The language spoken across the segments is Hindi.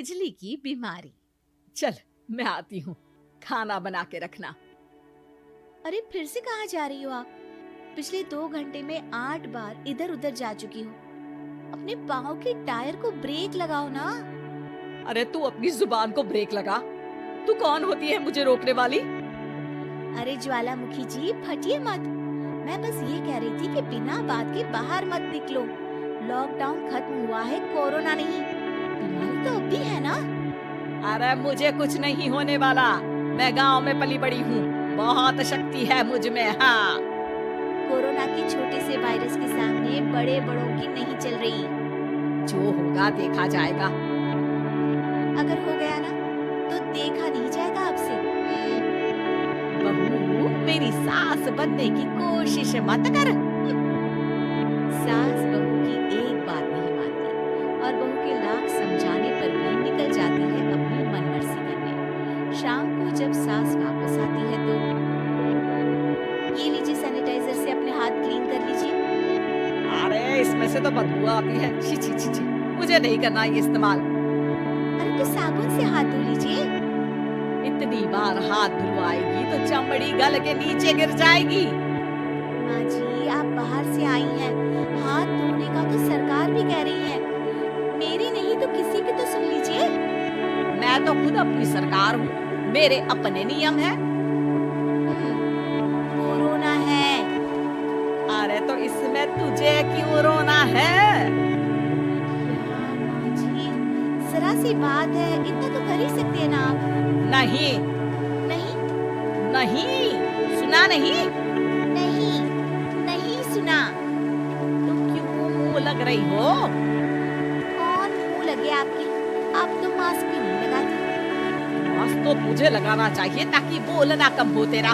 खुजली की बीमारी। चल मैं आती हूँ, खाना बना के रखना। अरे फिर से कहाँ जा रही हो आप? पिछले 2 घंटे में 8 बार इधर उधर जा चुकी हो। अपने पाँव के टायर को ब्रेक लगाओ ना। अरे तू अपनी जुबान को ब्रेक लगा। तू कौन होती है मुझे रोकने वाली? अरे ज्वालामुखी जी फटिए मत। मैं बस ये कह रही थी कि बिना बात के बाहर मत निकलो। लॉकडाउन खत्म हुआ है, कोरोना नहीं। बीमारी तो अब भी है ना। अरे मुझे कुछ नहीं होने वाला। मैं गांव में पली बड़ी हूँ, बहुत शक्ति है मुझ में। हाँ, कोरोना के छोटे से वायरस के सामने बड़े बड़ों की नहीं चल रही। जो होगा देखा जाएगा। अगर हो गया ना तो देखा नहीं जाएगा आपसे। बहू, मेरी सास बनने की कोशिश मत कर। सास बहू की एक बात नहीं मानती और बहू के लाख समझाने पर भी निकल जाती है अपनी मनमर्जी करने। शाम को जब सास वापस आती है तो ये लीजिए सैनिटाइजर से अपने हाथ क्लीन कर लीजिए। अरे इसमें से तो बदबू आती है। छी छी छी छी, मुझे नहीं करना ये इस्तेमाल। अरे तो साबुन से हाथ धो लीजिए। इतनी बार हाथ धुलवाएगी तो चमड़ी गल के नीचे गिर जाएगी। माँ जी आप बाहर से आई हैं, हाथ धोने का तो सरकार भी कह रही है। मेरी नहीं तो किसी की तो सुन लीजिए। मैं तो खुद अपनी सरकार हूँ, मेरे अपने नियम हैं। कोरोना है। अरे तो इसमें तुझे क्यों रोना है? यार माँ जी जरा सी बात है, इतना तो कर ही सकते हैं ना आप। नहीं नहीं नहीं, सुना नहीं? नहीं नहीं सुना। तुम क्यों मुंह लग रही हो? कौन मुंह लगे आपके? आप तो मास्क भी नहीं लगाती। मास्क तो तुझे लगाना चाहिए ताकि बोलना कम हो तेरा।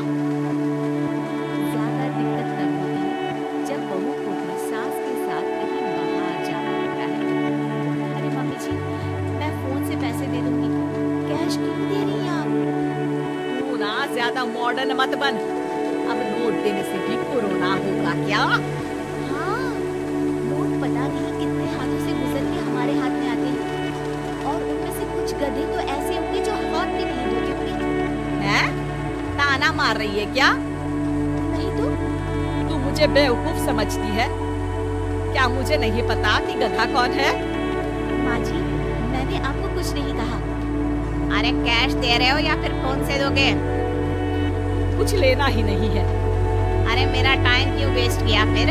ज्यादा दिक्कत तब होती है जब बहू को भी सास के साथ कहीं बाहर जाना पड़ता है। अरे मम्मी जी मैं फोन से पैसे दे दूंगी, कैश क्यों दे रही हैं आप? तू ना ज्यादा मॉडर्न मत बन। अब नोट देने से भी कोरोना होगा क्या? हाँ नोट पता नहीं कितने हाथों से गुजर के हमारे हाथ में आते हैं और उनमें से कुछ गधे तो ऐसे होंगे जो हाथ भी नहीं धोते होंगे। हैं? ताना मार रही है क्या? नहीं तो तू मुझे बेवकूफ समझती है क्या? मुझे नहीं पता कि गधा कौन है। माँ जी मैंने आपको कुछ नहीं कहा। अरे कैश दे रहे हो या फिर फोन से दोगे? कुछ लेना ही नहीं है। अरे मेरा टाइम क्यों वेस्ट किया फिर?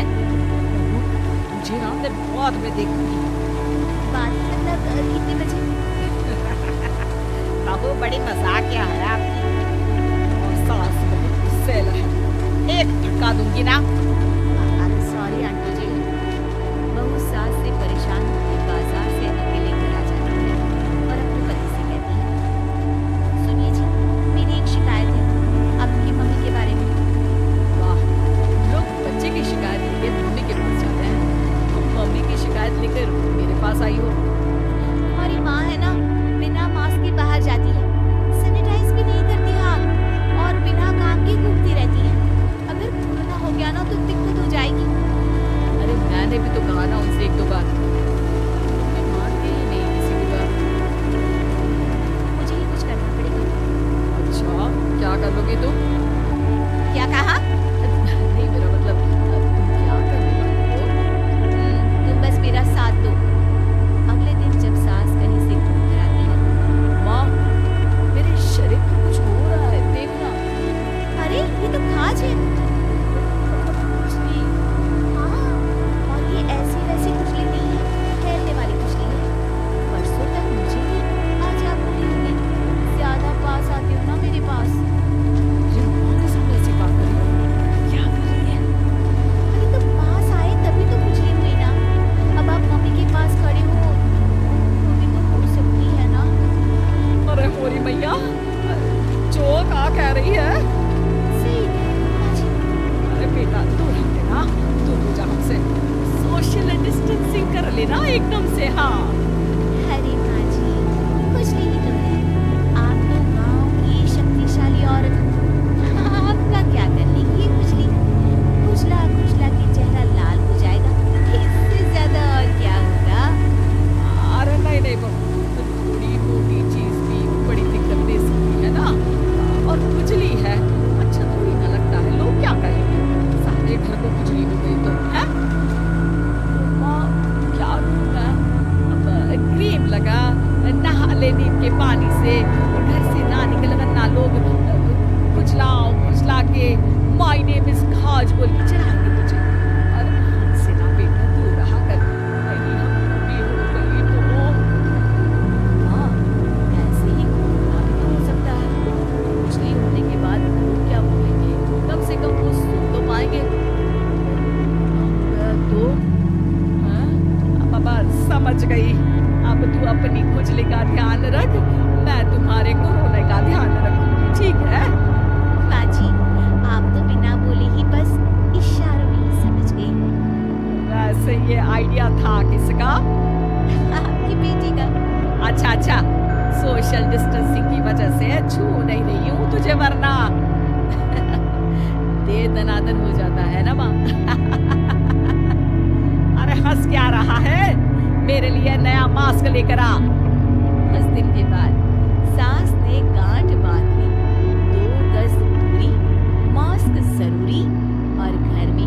तुझे ना मैं बाद में देखूंगी। बात मतलब कितने बजे? बहू बड़ी मजाकिया है आपकी। और सास बहुत गुस्से है, एक धक्का दूंगी ना। सॉरी आंटी जी। बहू सास से परेशान होकर बाजार से अकेले घर आ जाती है और अपने पति से कहती है सुनिए जी मेरी एक शिकायत है आपकी मम्मी के बारे में। वाह, लोग बच्चे की शिकायत लेके मम्मी के पास जाते हैं, तुम मम्मी की शिकायत लेकर मेरे पास आई हो। हमारी माँ है ना बिना मास्क के बाहर जाती है, सैनिटाइज भी नहीं करती हाथ और बिना काम के घूमती रहती है। अगर कोरोना हो गया ना तो दिक्कत हो जाएगी। अरे मैंने भी तो कहा ना उनसे 1-2 बार, तुम मानती ही नहीं किसी की बात। मुझे ही कुछ करना पड़ेगा। अच्छा क्या कर लोगी तुम? क्या कहा? नहीं मेरा मतलब तुम क्या करने वाली हो? तुम बस मेरा साथ दो। अगले दिन जब सास कहीं से घूम कर आती है। माँ, मेरे शरीर में कुछ हो रहा है, देखना। अरे ये तो खाज है। खुजली। हाँ और ये ऐसी वैसी खुजली नहीं है, फैलने वाली खुजली है। परसों तक मुझे भी आज आप बोली होंगी ज्यादा पास आते हो ना मेरे पास। ये माँ के सामने ऐसी बात कर रही हो? क्या कर रही है? अरे तो पास आए तभी तो खुजली हुई ना। अब आप मम्मी के पास खड़े हो तो भी तो हो सकती है ना। अरे मोरी मैया, जो क्या कह रही है? सही माँ जी। अरे बेटा दूर हट लेना, दूर हो जा हमसे। सोशल डिस्टेंसिंग कर लेना एकदम से। हाँ अरे माँ जी खुजली ही तो है। आप तो गाँव की शक्तिशाली औरत हो। आपका क्या कर लेगी ये खुजली? खुजला खुजला के चेहरा लाल हो जाएगा, इससे ज्यादा और क्या होगा? अरे नहीं नहीं बहू, थोड़ी ठंडे नीम के पानी से घर से ना निकल वरना लोग खुजला के माय नेम इज खाज बोल के चढ़ाएंगे तुझे। और हमसे ना बेटा दूर रहा कर, कहीं हम भी हो गई तो। हाँ, ऐसे ही कोरोना भी तो हो सकता है। खुजली होने के बाद लोग क्या बोलेंगे, कम से कम वो सुन तो पाएंगे। तो हाँ, बाबा समझ गई। अब तू अपनी खुजली का ध्यान रख, मैं तुम्हारे कोरोना का ध्यान रखूंगी, ठीक है? माँ जी, आप तो बिना बोले ही बस इशारों में ही समझ गई। वैसे ये आइडिया था किसका? आपकी बेटी का। अच्छा, सोशल डिस्टेंसिंग की वजह से छू नहीं रही हूँ तुझे, वरना दे दनादन हो जाता है ना माँ। अरे हंस क्या रहा है, मेरे लिए नया मास्क लेकर आ। कुछ दिन के बाद सास ने गांठ बांध ली, 2 गज दूरी, मास्क जरूरी और घर में